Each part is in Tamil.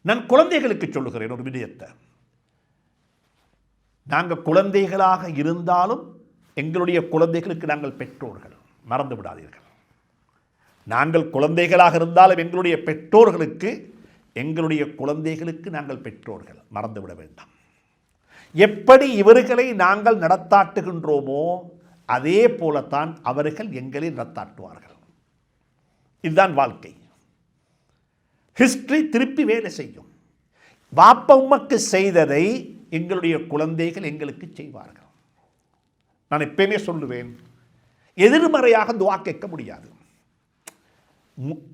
நான் குழந்தைகளுக்கு சொல்லுகிறேன் ஒரு விடயத்தை. நாங்கள் குழந்தைகளாக இருந்தாலும் எங்களுடைய குழந்தைகளுக்கு நாங்கள் பெற்றோர்கள், மறந்து விடாதீர்கள். நாங்கள் குழந்தைகளாக இருந்தாலும் எங்களுடைய பெற்றோர்களுக்கு, எங்களுடைய குழந்தைகளுக்கு நாங்கள் பெற்றோர்கள், மறந்துவிட வேண்டாம். எப்படி இவர்களை நாங்கள் நடத்தாட்டுகின்றோமோ அதே போலத்தான் அவர்கள் எங்களை நடத்தாட்டுவார்கள். இதுதான் வாழ்க்கை. ஹிஸ்டரி திருப்பி வேலை செய்யும். பாப்பா உமக்கு செய்ததை எங்களுடைய குழந்தைகள் எங்களுக்கு செய்வார்கள். நான் எப்பயுமே சொல்லுவேன், எதிர்மறையாக துவா கேட்க முடியாது.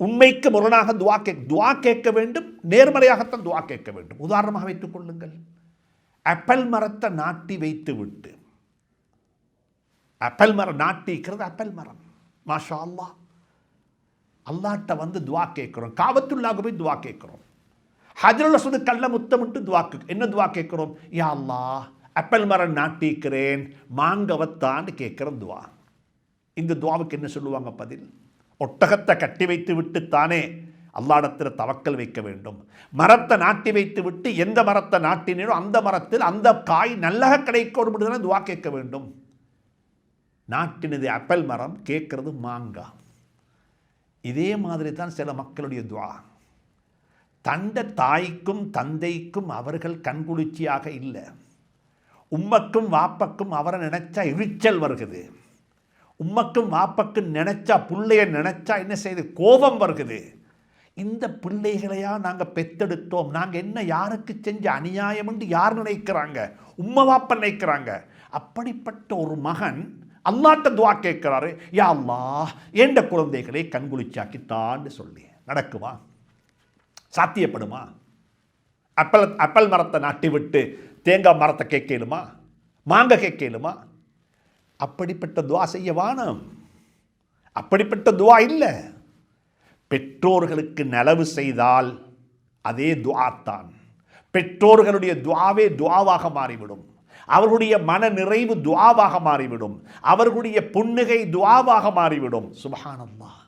உண்மைக்கு முரணாக துவா கேட்க வேண்டும், நேர்மறையாகத்தான் துவா கேட்க வேண்டும். உதாரணமாக வைத்துக் கொள்ளுங்கள், ஆப்பிள் மரத்தை நாட்டி வைத்து விட்டு, ஆப்பிள் மரம் நாட்டிக்கிறது, ஆப்பிள் மரம் மாஷா அல்லாஹ், அல்லாஹ்ட்ட வந்து துவா கேட்கிறோம், காபத்துல்லாஹ்க்கு போய் துவா கேட்கிறோம், ஹஜ்ருல் அஸ்வத் கல்ல முத்தமிட்டு துவா என்ன துவா கேட்கிறோம்? யா அல்லாஹ் ஆப்பிள் மரம் நாட்டிக்கிறேன், மாங்கவத்தான்னு கேட்கிற துவா. இந்த துவாவுக்கு என்ன சொல்லுவாங்க பதில்? ஒட்டகத்தை கட்டி வைத்து விட்டு தானே அல்லாஹ்விடத்தில் தவக்கல் வைக்க வேண்டும். மரத்தை நாட்டி வைத்து விட்டு எந்த மரத்தை நாட்டினோ அந்த மரத்தில் அந்த காய் நல்லக கிடைக்கணும் தானே துவா கேட்க வேண்டும். நாட்டினது ஆப்பிள் மரம், கேட்கறது மாங்காய். இதே மாதிரி தான் சில மக்களுடைய துவா. தண்ட தாய்க்கும் தந்தைக்கும் அவர்கள் கண்குளிர்ச்சியாக இல்லை, உம்மக்கும் வாப்பக்கும் அவரை நினைச்சா எரிச்சல் வருகுது, உம்மக்கும் வாப்பக்கும் நினைச்சா பிள்ளைய நினைச்சா என்ன செய்யுது, கோபம் வருகுது. இந்த பிள்ளைகளையா நாங்கள் பெத்தெடுத்தோம், நாங்கள் என்ன யாருக்கு செஞ்ச அநியாயம் என்று யார் நினைக்கிறாங்க? உம்ம வாப்ப நினைக்கிறாங்க. அப்படிப்பட்ட ஒரு மகன் அல்லாஹ்ட்ட துவா கேட்கிறாரு, யா அல்லாஹ் என்ற குழந்தைகளை கண்குளிச்சாக்கித்தான்னு சொல்லி. நடக்குமா? சாத்தியப்படுமா? ஆப்பிள் மரத்தை நாட்டி விட்டு தேங்காய் மரத்தை கேட்கலுமா? மாங்காய் கேட்கலுமா? அப்படிப்பட்ட துவா செய்ய வானம். அப்படிப்பட்ட துவா இல்லை. பெற்றோர்களுக்கு நலவு செய்தால் அதே துவா தான். பெற்றோர்களுடைய துவாவே துவாவாக மாறிவிடும். அவர்களுடைய மன நிறைவு துவாவாக மாறிவிடும். அவர்களுடைய புன்னகை துவாவாக மாறிவிடும். சுப்ஹானல்லாஹ்.